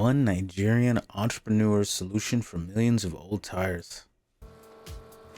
one Nigerian entrepreneur's solution for millions of old tires.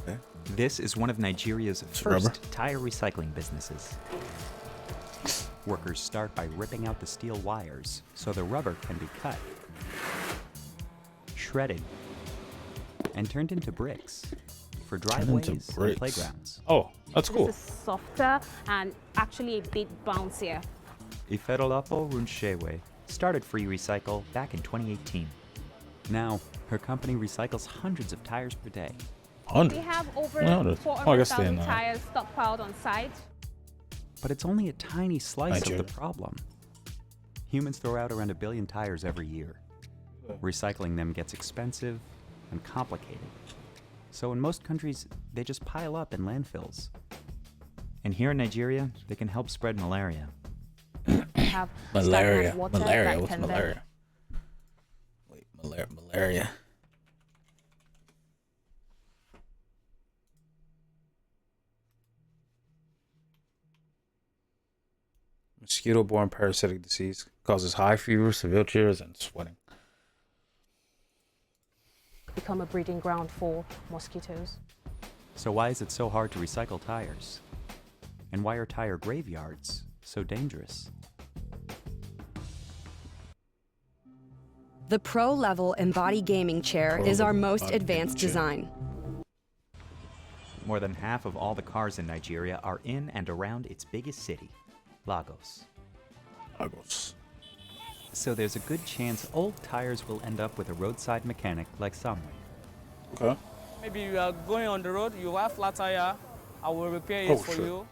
Okay. This is one of Nigeria's It's first rubber. tire recycling businesses. Workers start by ripping out the steel wires so the rubber can be cut, shredded, and turned into bricks for driveways and bricks. playgrounds. Oh, that's cool. This is softer and actually a bit bouncier. Ifedolapo Runshewe started Free Recycle back in 2018. Now, her company recycles hundreds of tires per day. We 100. have over No, I guess they're 400,000 not. tires stockpiled on site. But it's only a tiny slice Nigeria. of the problem. Humans throw out around 1 billion tires every year. Recycling them gets expensive and complicated. So in most countries, they just pile up in landfills. And here in Nigeria, they can help spread malaria. We have Malaria. stagnant water Malaria. that What's can then- malaria? Wait, malaria. Mosquito-borne parasitic disease causes high fever, severe chills, and sweating. become a breeding ground for mosquitoes. So why is it so hard to recycle tires? And why are tire graveyards so dangerous? The Pro Level Embody Gaming Chair Pro is our Level most Embody advanced Gaming Chair. design. More than half of all the cars in Nigeria are in and around its biggest city, Lagos. Lagos. So there's a good chance old tires will end up with a roadside mechanic like Samuel. Okay. Maybe you are going on the road, you have flat tire, I will repair Oh, it for sure. you.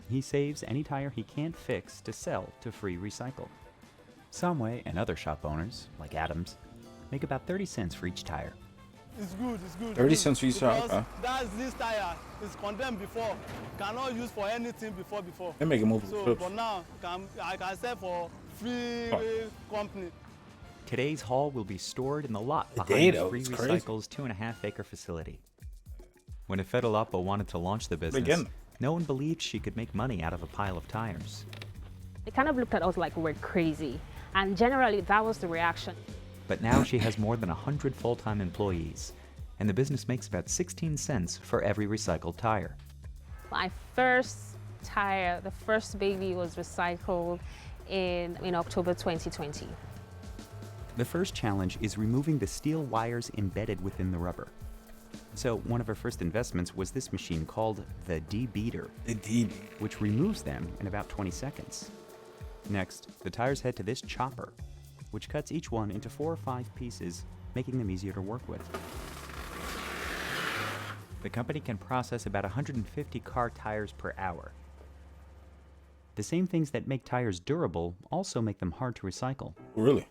He saves any tire he can't fix to sell to Free Recycle. Samway and other shop owners, like Adams, make about 30 cents for each tire. It's good, it's good. 30 good. cents for each tire, Because okay. that's this tire. It's condemned before. Cannot use for anything before. They make it multiple So, trips. but now, I can sell for free Oh. company. Today's haul will be stored in the lot The behind data, Free it's crazy. Recycle's 2.5-acre facility. When Ifedolapo wanted to launch the business, Begin. no one believed she could make money out of a pile of tires. They kind of looked at us like we're crazy. And generally, that was the reaction. But now she has more than 100 full-time employees, and the business makes about 16 cents for every recycled tire. My first tire, the first baby, was recycled in October 2020. The first challenge is removing the steel wires embedded within the rubber. So one of her first investments was this machine called the D-Beater, Indeed. which removes them in about 20 seconds. Next, the tires head to this chopper, which cuts each one into 4 or 5 pieces, making them easier to work with. The company can process about 150 car tires per hour. The same things that make tires durable also make them hard to recycle. Really?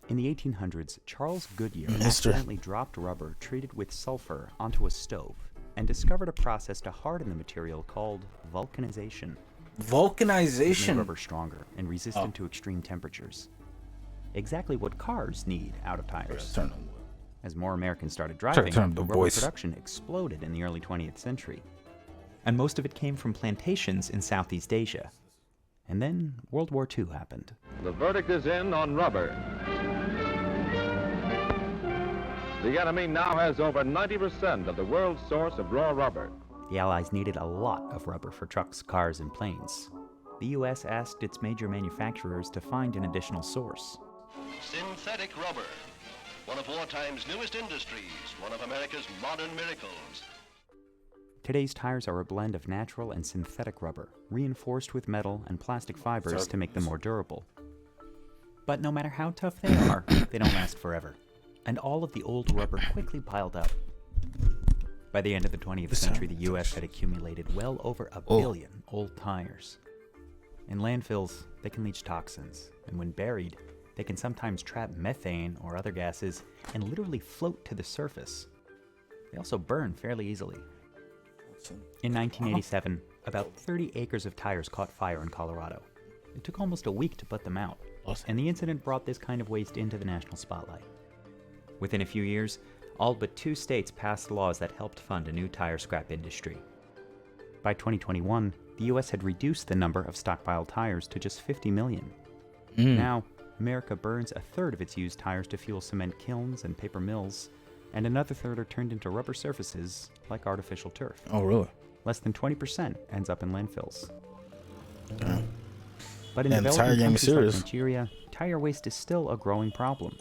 In the 1800s, Charles Goodyear Mister. accidentally dropped rubber treated with sulfur onto a stove and discovered a process to harden the material called vulcanization. It made Vulcanization. rubber stronger and resistant to extreme temperatures. Exactly what cars need out of tires. Turn on. As more Americans started Turn driving, up the the rubber voice. production exploded in the early 20th century. And most of it came from plantations in Southeast Asia. And then World War II happened. The verdict is in on rubber. The enemy now has over 90% of the world's source of raw rubber. The Allies needed a lot of rubber for trucks, cars, and planes. The U.S. asked its major manufacturers to find an additional source. Synthetic rubber, one of wartime's newest industries, one of America's modern miracles. Today's tires are a blend of natural and synthetic rubber, reinforced with metal and plastic fibers to make them more durable. But no matter how tough they are, they don't last forever. And all of the old rubber quickly piled up. By the end of the 20th century, the U.S. had accumulated well over a billion old tires. In landfills, they can leach toxins, and when buried, they can sometimes trap methane or other gases and literally float to the surface. They also burn fairly easily. In 1987, about 30 acres of tires caught fire in Colorado. It took almost a week to put them out, and the incident brought this kind of waste into the national spotlight. Within a few years, all but 2 states passed laws that helped fund a new tire scrap industry. By 2021, the U.S. had reduced the number of stockpiled tires to just 50 million. Now, America burns a third of its used tires to fuel cement kilns and paper mills, and another third are turned into rubber surfaces like artificial turf. Oh, really? Less than 20% ends up in landfills. Damn. But in And the tire developing game is countries like serious. Nigeria, tire waste is still a growing problem.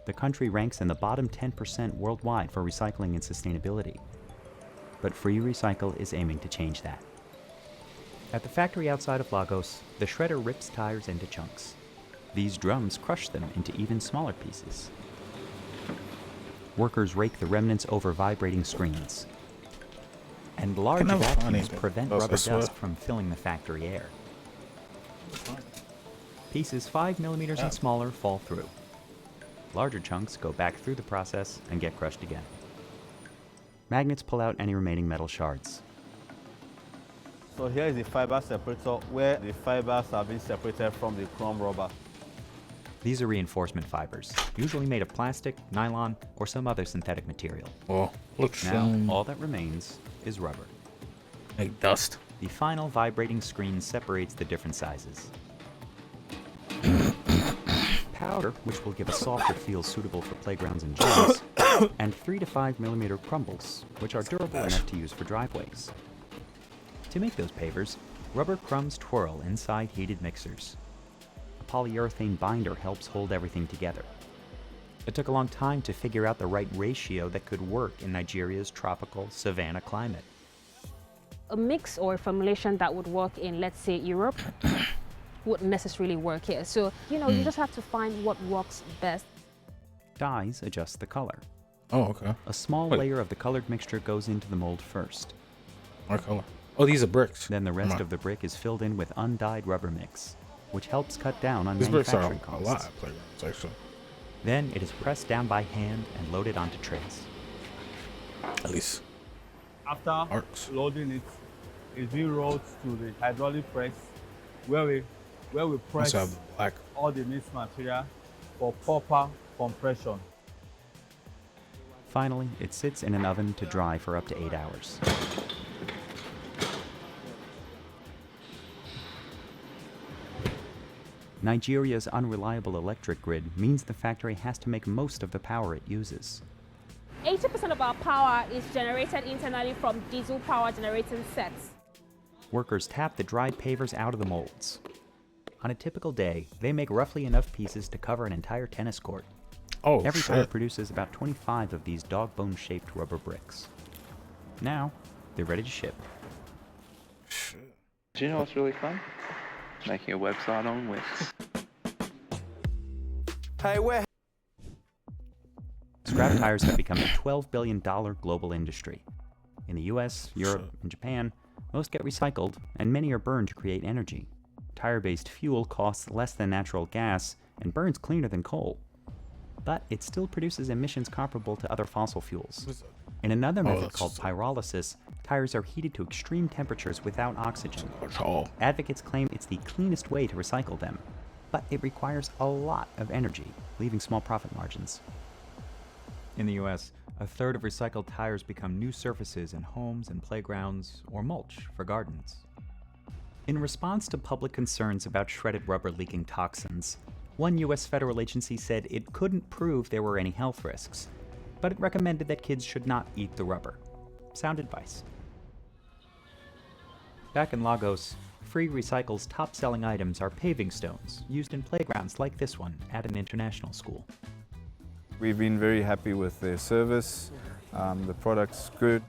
The country ranks in the bottom 10% worldwide for recycling and sustainability. But Free Recycle is aiming to change that. At the factory outside of Lagos, the shredder rips tires into chunks. These drums crush them into even smaller pieces. Workers rake the remnants over vibrating screens. And large Can never find vacuums anything. prevent Oh, rubber I swear. dust from filling the factory air. Pieces 5 millimeters and smaller fall through. Larger chunks go back through the process and get crushed again. Magnets pull out any remaining metal shards. So here is the fiber separator where the fibers are being separated from the chrome rubber. These are reinforcement fibers, usually made of plastic, nylon, or some other synthetic material. Well, looks Now, all that remains is rubber. like dust. The final vibrating screen separates the different sizes. Powder, which will give a softer feel suitable for playgrounds and gyms, and 3 to 5 millimeter crumbles, which are durable enough to use for driveways. To make those pavers, rubber crumbs twirl inside heated mixers. A polyurethane binder helps hold everything together. It took a long time to figure out the right ratio that could work in Nigeria's tropical savanna climate. A mix or a formulation that would work in, let's say, Europe wouldn't necessarily work here. So, you just have to find what works best. Dyes adjust the color. Oh, okay. A small Wait. layer of the colored mixture goes into the mold first. What color? Oh, these are bricks. Then the rest Come on. of the brick is filled in with undyed rubber mix, which helps cut down on These bricks are manufacturing a costs. lot of playgrounds, actually. Then it is pressed down by hand and loaded onto trays. At least. After Arcs. loading it, it's being rolled to the hydraulic press where we press Also have the black. all the mixed material for proper compression. Finally, it sits in an oven to dry for up to 8 hours. Nigeria's unreliable electric grid means the factory has to make most of the power it uses. 80% of our power is generated internally from diesel power generating sets. Workers tap the dried pavers out of the molds. On a typical day, they make roughly enough pieces to cover an entire tennis court. Oh, Every tire shit. produces about 25 of these dog-bone-shaped rubber bricks. Now, they're ready to ship. Shit. Do you know what's really fun? Making a website on Wix. Hey, where? Scrap tires have become a $12 billion global industry. In the US, Europe, and Japan, most get recycled, and many are burned to create energy. Tire-based fuel costs less than natural gas and burns cleaner than coal. But it still produces emissions comparable to other fossil fuels. In another method that's called just- pyrolysis, tires are heated to extreme temperatures without oxygen. Oh, Advocates claim it's the cleanest way to recycle them, but it requires a lot of energy, leaving small profit margins. In the US, a third of recycled tires become new surfaces in homes and playgrounds or mulch for gardens. In response to public concerns about shredded rubber leaking toxins, one US federal agency said it couldn't prove there were any health risks, but it recommended that kids should not eat the rubber. Sound advice. Back in Lagos, Free Recycle's top-selling items are paving stones used in playgrounds like this one at an international school. We've been very happy with their service. The product's good.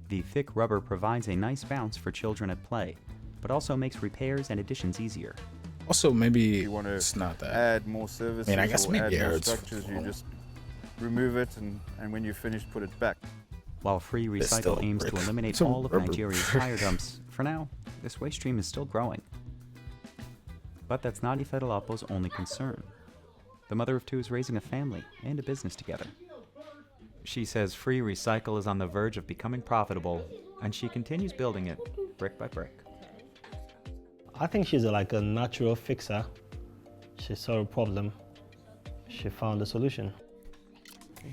The thick rubber provides a nice bounce for children at play, but also makes repairs and additions easier. also, maybe If you want to it's not that. add more services I guess or maybe add more it's- structures, you just remove it and when you're finished, put it back. While Free It's still Recycle aims to brick. eliminate It's a all of rubber Nigeria's brick. tire dumps, for now, this waste stream is still growing. But that's not Ifedolapo's only concern. The mother of two is raising a family and a business together. She says Free Recycle is on the verge of becoming profitable, and she continues building it brick by brick. I think she's like a natural fixer. She saw a problem, she found a solution.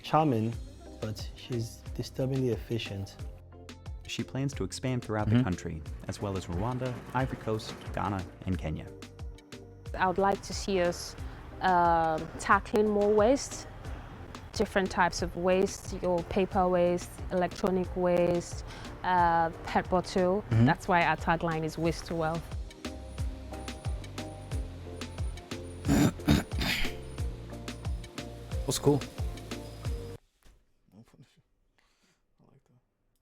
Charming, but she's disturbingly efficient. She plans to expand throughout the country, as well as Rwanda, Ivory Coast, Ghana, and Kenya. I would like to see us tackling more waste, different types of waste, your paper waste, electronic waste, pet bottle. That's why our tagline is Waste to Wealth. That's cool.